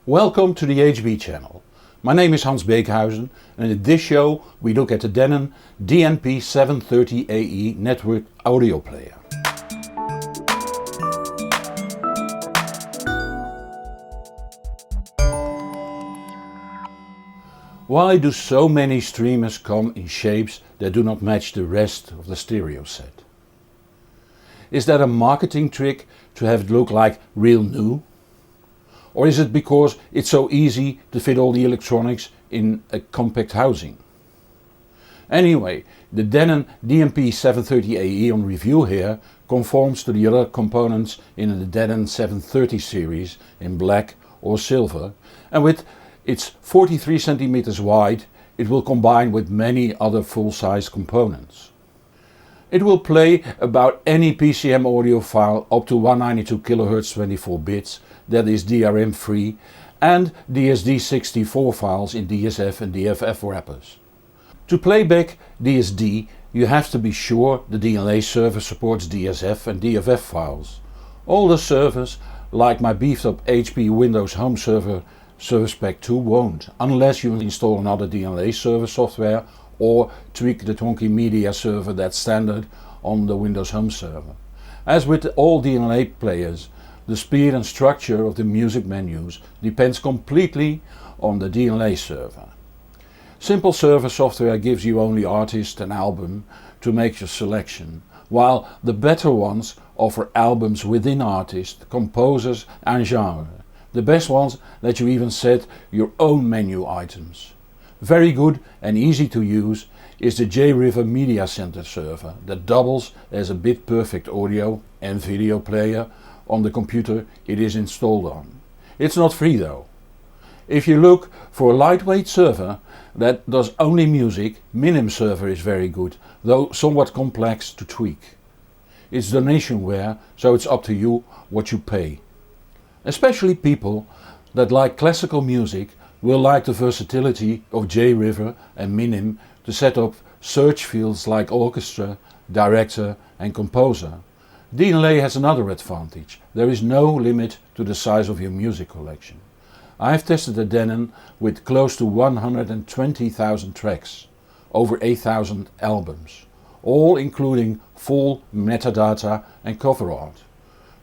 Welcome to the HB channel. My name is Hans Beekhuizen and in this show we look at the Denon DNP-730AE network audio player. Why do so many streamers come in shapes that do not match the rest of the stereo set? Is that a marketing trick to have it look like real new? Or is it because it's so easy to fit all the electronics in a compact housing? Anyway, the Denon DNP-730AE on review here conforms to the other components in the Denon 730 series in black or silver, and with its 43 cm wide it will combine with many other full-size components. It will play about any PCM audio file up to 192 kHz 24 bits that is DRM free and DSD64 files in DSF and DFF wrappers. To play back DSD you have to be sure the DLA server supports DSF and DFF files. Older servers like my beefed up HP Windows Home Server Service Pack 2 won't, unless you install another DLA server software or tweak the Tonky Media server that's standard on the Windows Home Server. As with all DLA players, the speed and structure of the music menus depends completely on the DLA server. Simple server software gives you only artist and album to make your selection, while the better ones offer albums within artist, composers and genre. The best ones let you even set your own menu items. Very good and easy to use is the JRiver Media Center server that doubles as a bit perfect audio and video player on the computer it is installed on. It's not free though. If you look for a lightweight server that does only music, Minim server is very good, though somewhat complex to tweak. It's donationware, so it's up to you what you pay. Especially people that like classical music will like the versatility of JRiver and Minim to set up search fields like orchestra, director and composer. DLA has another advantage. There is no limit to the size of your music collection. I have tested the Denon with close to 120,000 tracks, over 8,000 albums, all including full metadata and cover art.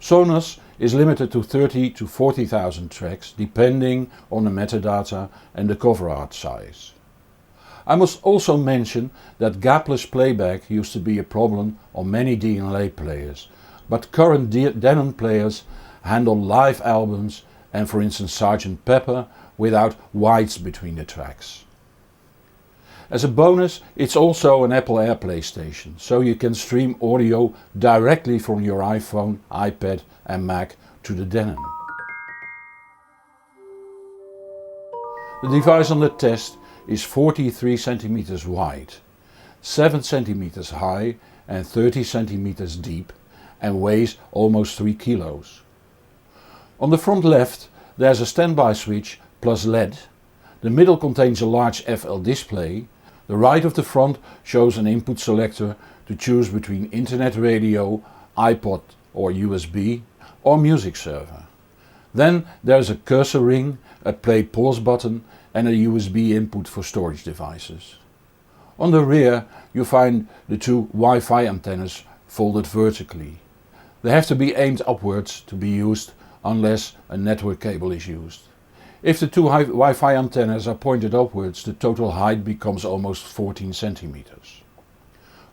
Sonos is limited to 30 to 40,000 tracks depending on the metadata and the cover art size. I must also mention that gapless playback used to be a problem on many DLA players, but current Denon players handle live albums and for instance Sgt. Pepper without whites between the tracks. As a bonus, it's also an Apple AirPlay station, so you can stream audio directly from your iPhone, iPad and Mac to the Denon. The device under test is 43 cm wide, 7 cm high and 30 cm deep and weighs almost 3 kilos. On the front left there's a standby switch plus LED, the middle contains a large FL display, the right of the front shows an input selector to choose between internet radio, iPod or USB or music server. Then there's a cursor ring, a play pause button and a USB input for storage devices. On the rear you find the two Wi-Fi antennas folded vertically. They have to be aimed upwards to be used unless a network cable is used. If the two Wi-Fi antennas are pointed upwards, the total height becomes almost 14 cm.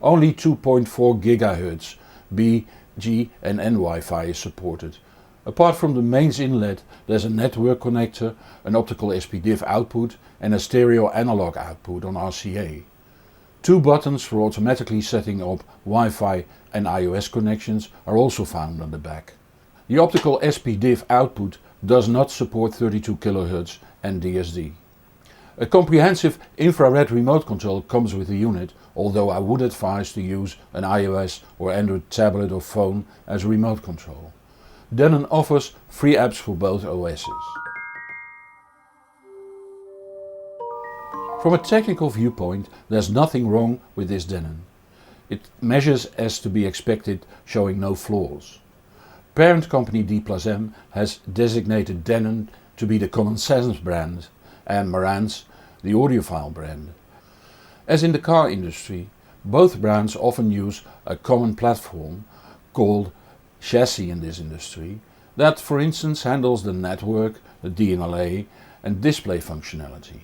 Only 2.4 GHz B, G and N Wi-Fi is supported. Apart from the mains inlet there's a network connector, an optical SPDIF output and a stereo analog output on RCA. Two buttons for automatically setting up Wi-Fi and iOS connections are also found on the back. The optical SPDIF output does not support 32 kHz and DSD. A comprehensive infrared remote control comes with the unit, although I would advise to use an iOS or Android tablet or phone as remote control. Denon offers free apps for both OSs. From a technical viewpoint there's nothing wrong with this Denon. It measures as to be expected, showing no flaws. Parent company D+M has designated Denon to be the Common Sense brand and Marantz the audiophile brand. As in the car industry, both brands often use a common platform called chassis in this industry that, for instance, handles the network, the DLNA and display functionality.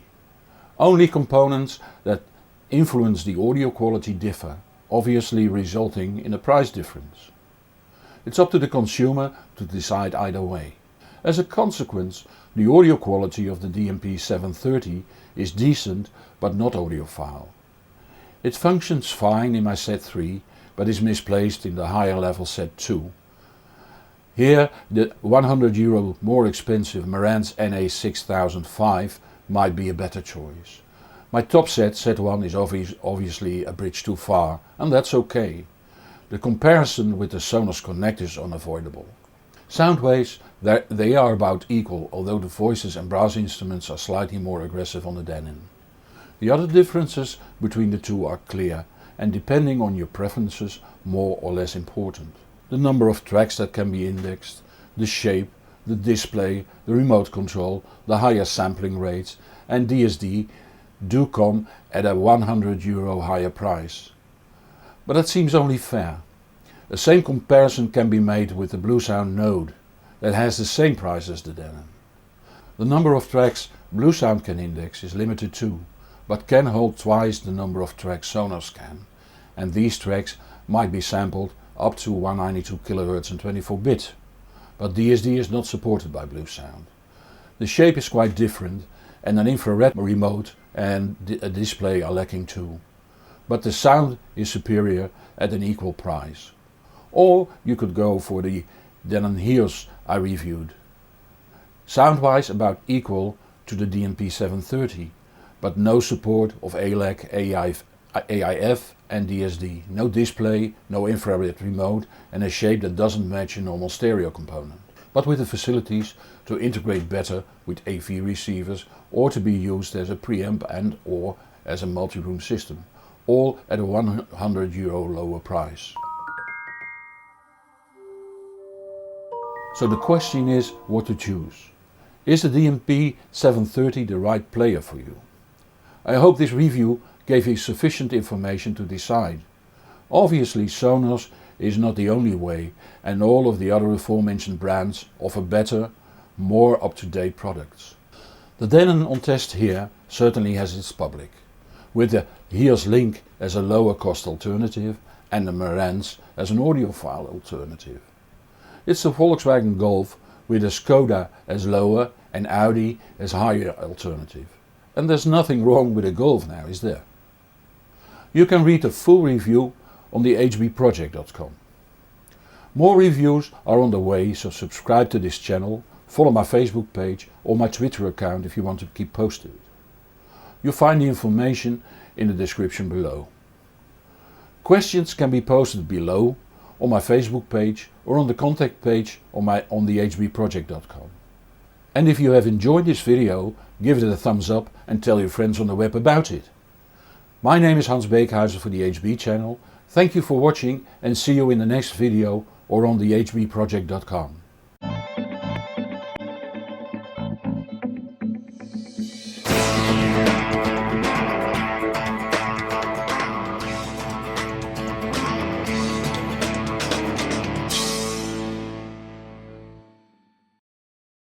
Only components that influence the audio quality differ, obviously resulting in a price difference. It's up to the consumer to decide either way. As a consequence, the audio quality of the DNP-730 is decent but not audiophile. It functions fine in my set 3 but is misplaced in the higher level set 2. Here the €100 more expensive Marantz NA6005 might be a better choice. My top set 1 is obviously a bridge too far, and that's okay. The comparison with the Sonos Connect is unavoidable. Sound-wise, they are about equal, although the voices and brass instruments are slightly more aggressive on the Denon. The other differences between the two are clear and, depending on your preferences, more or less important. The number of tracks that can be indexed, the shape, the display, the remote control, the higher sampling rates and DSD do come at a €100 higher price. But that seems only fair. The same comparison can be made with the Bluesound Node that has the same price as the Denon. The number of tracks Bluesound can index is limited too, but can hold twice the number of tracks Sonos can, and these tracks might be sampled up to 192 kHz and 24-bit, but DSD is not supported by Bluesound. The shape is quite different and an infrared remote and a display are lacking too, but the sound is superior at an equal price. Or you could go for the Denon HEOS I reviewed. Sound-wise about equal to the DNP-730, but no support of ALAC, AIF and DSD, no display, no infrared remote and a shape that doesn't match a normal stereo component, but with the facilities to integrate better with AV receivers or to be used as a preamp and or as a multi-room system, all at a €100 lower price. So the question is what to choose. Is the DNP-730 the right player for you? I hope this review gave you sufficient information to decide. Obviously Sonos is not the only way, and all of the other aforementioned brands offer better, more up-to-date products. The Denon on test here certainly has its public, with the HEOS Link as a lower cost alternative and the Marantz as an audiophile alternative. It's the Volkswagen Golf with a Skoda as lower and Audi as higher alternative. And there's nothing wrong with a Golf now, is there? You can read the full review on the hbproject.com. More reviews are on the way, so subscribe to this channel, follow my Facebook page or my Twitter account if you want to keep posted. You'll find the information in the description below. Questions can be posted below on my Facebook page or on the contact page on the hbproject.com. And if you have enjoyed this video, give it a thumbs up and tell your friends on the web about it. My name is Hans Beekhuizen for the HB channel. Thank you for watching and see you in the next video or on the hbproject.com.